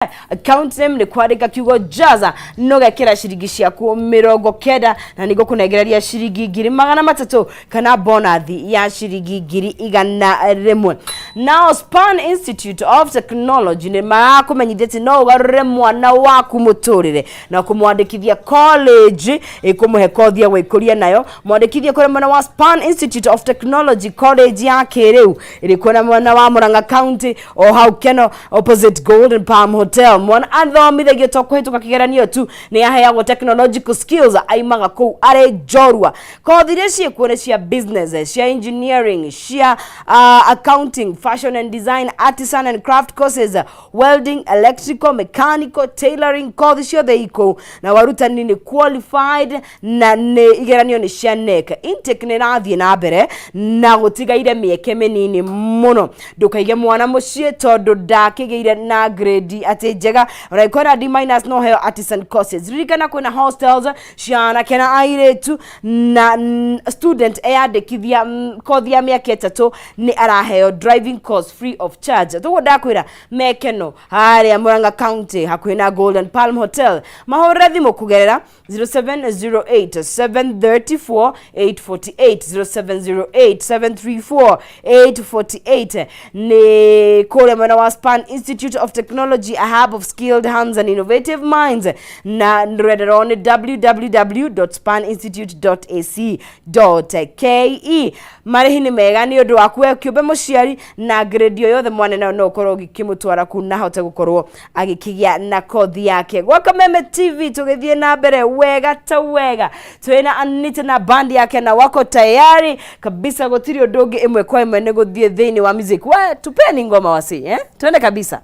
account name ni kwandika kiugo jaza no gakira ciringi ciaku 90 na nigo kunegereria ciringi 300 kana bonus ya ciringi 100. Now Span Institute of Technology ni makumenyithĩtie no ugarure mwana waku muturire na kumwandikithia college ikumuhe kothi ya gwikuria nayo mwandikithie kuri mwana wa Span Institute of Technology college ya Kiriu ilikuwa na mwana wa Murang'a County o hau Keno opposite Golden Palm Hotel. Mwana athomithagio to kuhituka kigeranio tu ni aheagwo technological skills aimaga kuu are jorua kothi iria ciekuone cia business cia engineering cia accounting fashion and design artisan and craft courses welding electrical mechanical tailoring kothi ciothe iko na warutani ni qualified na ni igeranio ni cia NEC intake ni rathie na mbere na gutigaire mieke minini muno ndukaige mwana mucie tondu ndakigeire na grade ati njega unaikora D- no heo artisan courses ririkana kwina hostels ciana kena airetu na student eyandikithia kothi ya miaka 3 ni araheo driving course free of charge tugo ndakwira mekeno haria Murang'a County hakwina Golden Palm Hotel mahore thimu kugerera 0708 734 848 0708 734 848 ni kule mwana wa Span Institute of Technology, a hub of skilled hands and innovative minds. Na nreder on www.spaninstitute.ac.ke. Marihi ni mega ni undu waku we kiumbe muciari na grade yothe mwana na no korwo gikimutwara ku na hote gukorwo agikigia na kothi yake. Gwa Kameme TV tugithie na mbere wega ta wega. Twina Anita na bandi yake na wako tayari kabisa gutiri undu ungi imwe kwa imwe ni guthie thini wa music. We tupeni ngoma wasi twende kabisa.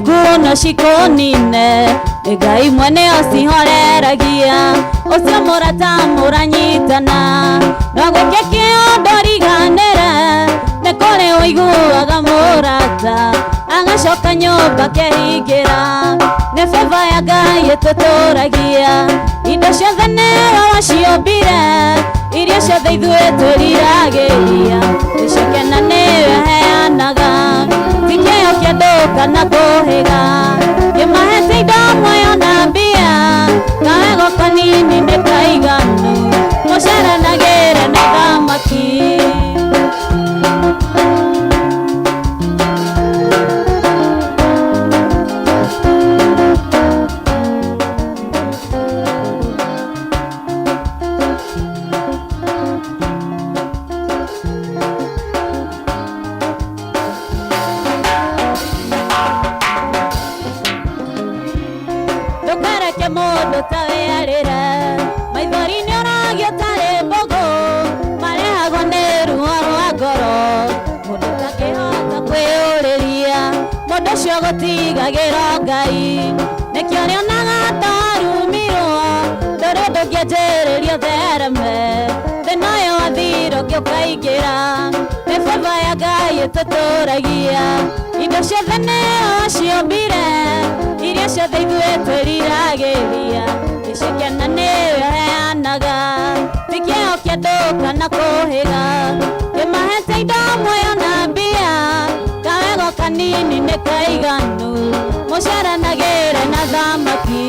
Kuno shikonine egai mwene osihoreragia osio murata muranyitana nago keke ondoriganera nekore oiguaga murata agacoka nyumba kehingira ne feva ya Ngai tutoragia indo ciothe nĩwe waciombire iria ciothe ithuĩ twĩriragĩria icokena nĩwe heanaga tikio kĩandũ kana kũhĩga kĩmahete indo muoyo na mbia kawego kanini nĩ kaiganu mũceranagĩre na thamaki. Tigagĩra Ngai nĩkĩo nĩonaga tarumirwo ndũrĩ ndũngĩanjĩrĩrio thereme thĩ nayo wathiro gĩũkaingĩra nĩ baba ya Ngai ĩtũtũragia indo ciothe nĩyo ciombire iria ciothe ithuĩ twĩriragĩria gĩcikena nĩyo heanaga ti kĩo kĩa andũ kana kũhĩga kĩmahete indo muoyo na mbia kawego kanini nĩ kaiganu mũceranagĩre na thamaki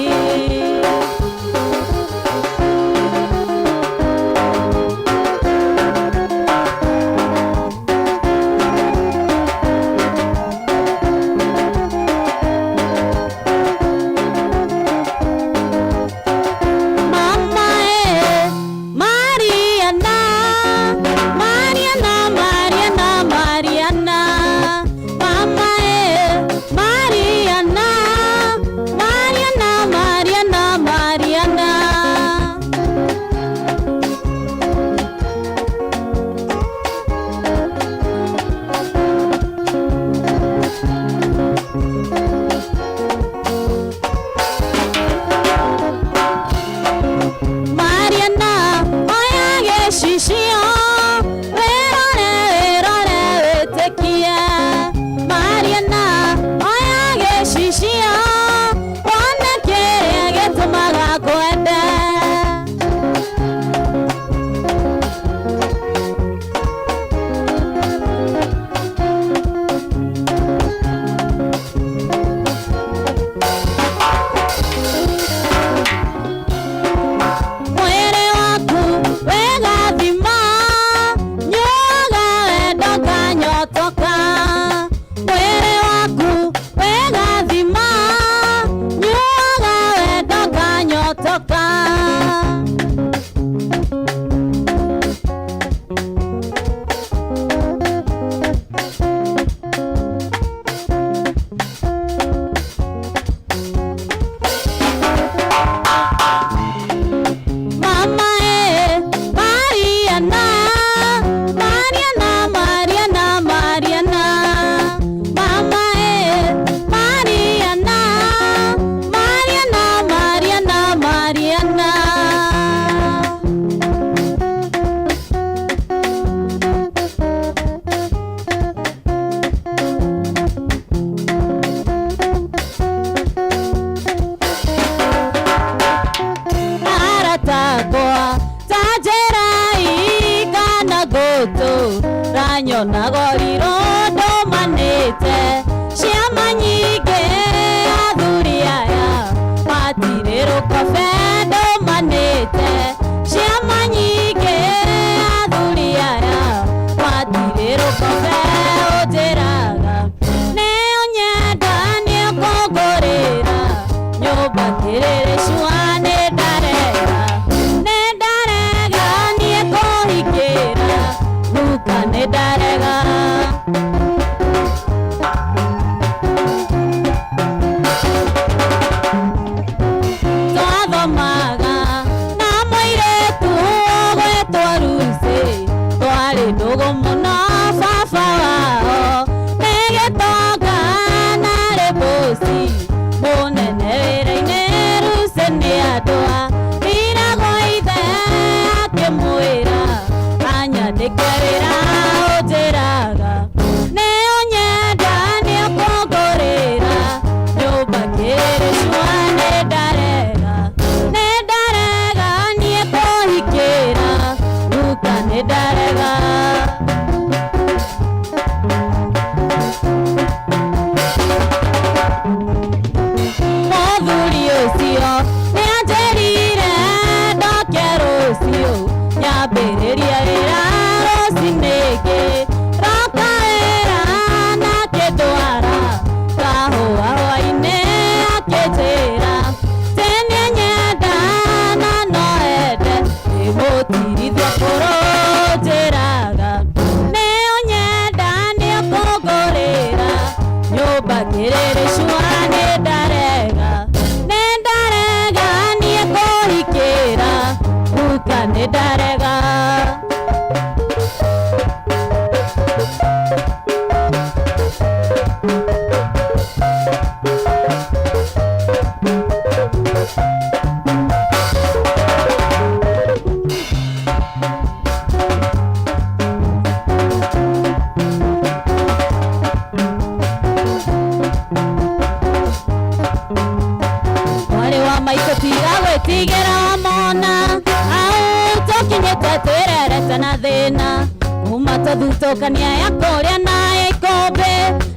Tũthutũkania ya kũrĩa na ikombe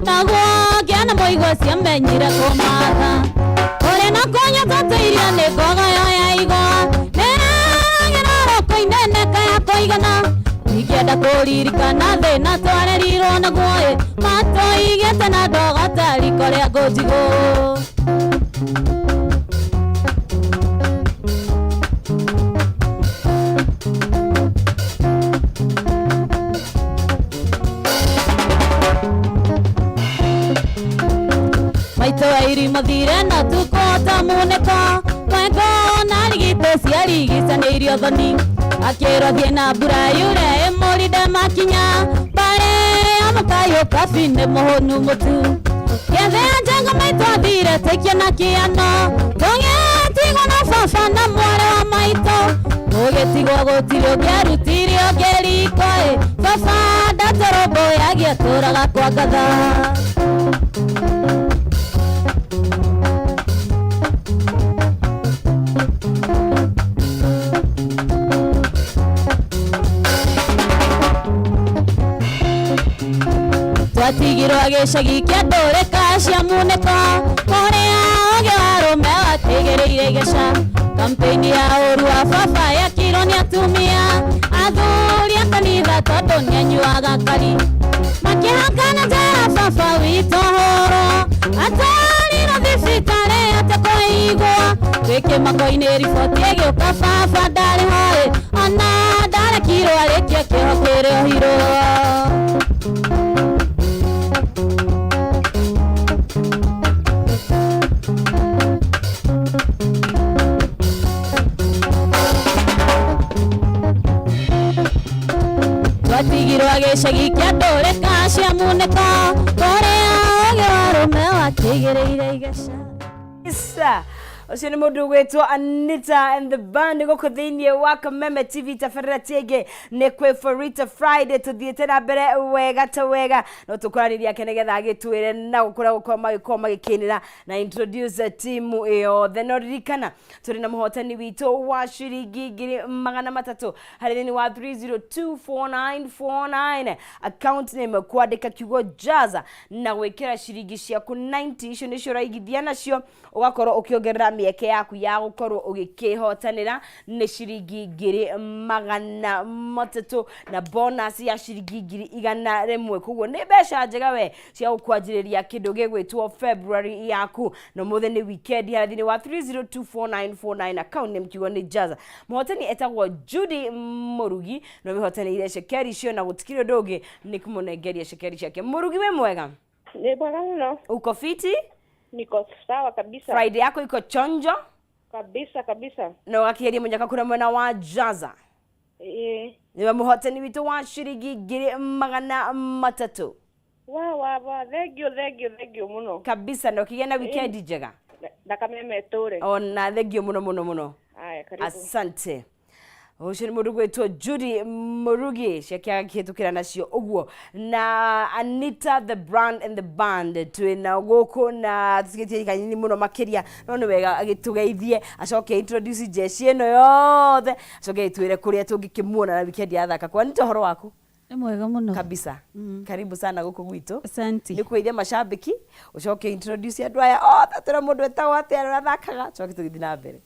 naguo ngĩana mũigua ciamenyire kũmatha ũrĩa na kũnyota irio nĩ ngoga ya igwa nĩragĩra roko inene kaya kũigana ingĩenda kũririkana thĩna twarerirwo naguo matũigĩte na ndogo ta riko rĩa ngũnjigũ. Maitũ irimo thire na tukota muneka mwego na rigite ciarigicanĩirio thoni akĩrwo thiĩ na mbura yure mũrinde makinya bare amũkayũ kabi nĩ mũhũnu mũtu gethea njengo maitũ athire tĩkia na kĩano tũgĩtigwo na baba na mwarĩ wa maitũ gũgĩtigwo gũtirĩ ũngĩarutire ũngĩriko baba ndatũrũmbũyagia tũraga kwa ngatha. Twatigirwo gĩcagi kĩa ndũrĩka cia munĩko kũrĩa ũgĩ wa rũme watigĩrĩire gĩca kampeni ya ũru wa baba yakirwo nĩ atumia athuri a kanitha tondũ nĩanyuaga kari makĩhakana njara baba witũ hũrwo atwarirwo thibitarĩ atekũigua gwĩkĩmako-inĩ riboti ĩgĩũka baba ndarĩ ho ona ndarekirwo arĩkia kĩoho kĩrĩohirwo. Twatigirwo gĩcagi kĩa ndũrĩka cia munĩko kũrĩa ũgĩ wa rũme watigĩrĩire igĩca. Ucio nĩ mũndũ gwĩtwo Anita and the band gũkũ thĩinĩ wa Kameme TV tabarĩra nĩ Kwibarita Friday tũthiĩte na mbere wega ta wega no tũkũranĩria ake nĩgetha agĩtwĩre na gũkorwo magĩkĩnĩra na introduce timu ĩyo no ririkana tũrĩ na mũhotani witũ wa ciringi 300 harĩ thĩinĩ wa 3024949 account name kwandĩka kiugo jaza na gwĩkĩra ciringi ciaku 90 icio nĩcio ũraigithia nacio ũgakorwo ũkĩongerera mĩeke yaku ya gũkorwo ũgĩkĩhotanĩra nĩ ciringi 300 na bonus ya ciringi 100 koguo nĩ mbeca njega we cia gũkwanjĩrĩria kĩndũ gĩgwĩtwo February yaku na mũthĩ nĩ weekend harĩ wa 3024949 account name kiugo nĩ jaza. Mũhotani etagwo Judy Mũrugi no mĩhotanĩire cekeri icio na gũtikĩrĩ ũndũ ũngĩ nĩ kũmũnengeria cekeri ciake. Mũrugi we mwega? Nĩ mwega mũno. Uko fiti? Niko sawa kabisa. Friday yako iko chonjo? Kabisa. Na wakĩheria mũnyaka kũrĩa mwena wa jaza. Nĩwe mũhotani witũ wa ciringi 300. Wa thank you mũno. Kabisa na ũkĩgĩa na weekend njega. Na Kameme tũre. Ona thank you mũno. Aya karibu. Asante. Ucio nĩ mũndũ gwĩtwo Judy Mũrugi ciake agĩkĩhĩtũkĩra nacio ũguo na Anita the brand and the band twĩna gũkũ na tũtigĩtie kanini mũno makĩria no nĩ wega agĩtũgeithie acoke introduce jeshi ĩno yothe acoke twĩre kũrĩa tũngĩkĩmuona na weekend yathaka kwa nĩ ũhoro waku? Nĩ mwega mũno Kabisa. Karibu sana gũkũ gwitũ. Asante. Nĩ kũithia mashabiki ucoke introduce andũ aya othe tũra mũndũ etagwo atĩa arathakaga coke tũgĩthiĩ na mbere.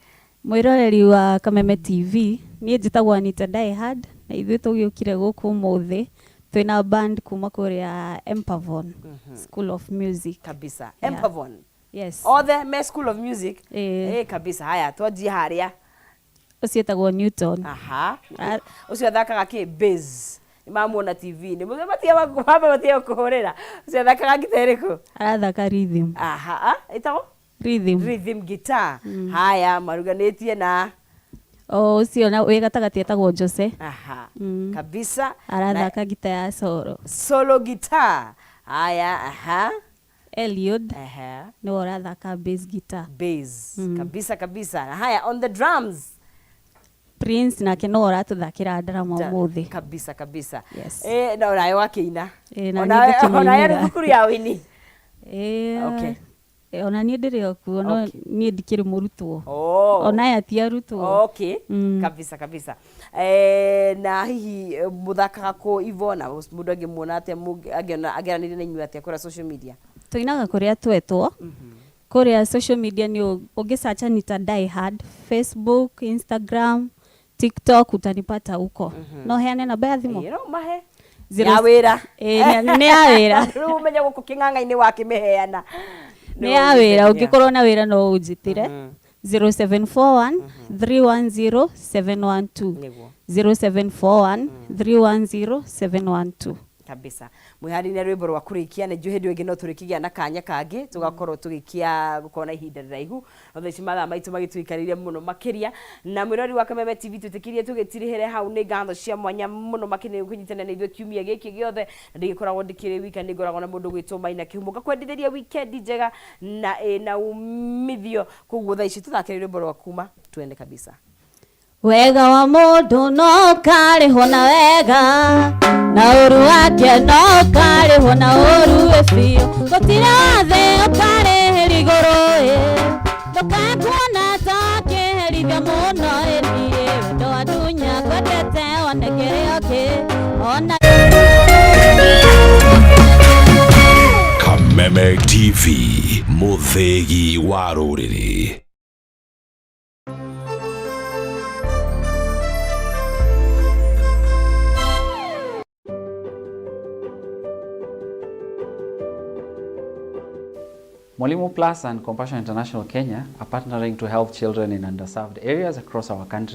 Mwĩroreri wa Kameme TV niĩ njĩtagwo Anita Diehard na ithuĩ tũgĩũkire gũkũ ũmũthĩ twĩna band kuma kũrĩa Empavon School of Music. Kabisa. Empavon. Yes. Othe me School of Music. Kabisa. Haya twanjie harĩa. Ũcio etagwo Newton. Aha. Ũcio athakaga kĩ bass. Mamuona TV-inĩ. Mũthematia kũhũrĩra. Ũcio athakaga ngita ĩrĩkũ? Arathaka rhythm. Aha. Ĩtagwo? Rhythm guitar. Haya maruganĩtie na ũcio na wĩ gatagatĩ etagwo Jose. Aha. Kabisa. Arathaka gita ya solo guitar. Haya. Aha. Eliud. Nĩ ũrathaka bass guitar. Bass. Kabisa. Haya on the drums. Prince nake no ũratũthakĩra drama ũmũthĩ. Kabisa. Yes. Na ũraĩ wakĩina. Ona yarĩ thukuru ya wĩini. Okay. Ona niĩ ndĩrĩ okuo no niĩ ndikĩrĩ mũrutwo. Ona aya ti arutwo. Okay. Kabisa. na hihi muthakaga ko Ivona mundu angimuona atia ageranire na inyuĩ atia kũrĩa social media? Tuinaga kũrĩa twetwo kũrĩa social media ni ungisearch Anita Die Hard, Facebook, Instagram, TikTok utanipata huko. No heane namba ya thimũ? No mahe ya wĩra. Ni ya wĩra. Rĩu umenye gũkũ kĩng'ang'a-inĩ wakĩmĩheana. Ni ya wĩra, ũngĩkorwo na wĩra no ũnjitire. 0741 310 712 0741 310 712 kabisa. Mwiharine rwimbo rwa kurikia ne juhedi wege no turikigia na kanya kage tugakorwo tugikia gukona ihinda raihu othe cimatha maitu magitwikaririe muno makiria na mwirori wa Kameme TV tutikirie tugitirihere hau ni ngatho cia mwanya muno makini kunyitana na ithu kiumia giki giothe na ndigikoragwo ndikire wika ndigoragwo na mundu gwituma ina kihumo kwendithĩria weekend njega na umithio koguo thaa ici tuthakire rwimbo rwa kuma tuende kabisa. Wega wa mundu no karĩhwo na wega na ũru wake no karĩhwo na ũru biũ gũtirĩ wathe ũkarĩhĩra igũrũ ndũkakuona ta kĩherithia mũno niĩ wendo wa ndunya kwendete one kĩrĩa ona Kameme TV mũthĩgi wa rũrĩrĩ. Mwalimu Plus and Compassion International Kenya are partnering to help children in underserved areas across our country.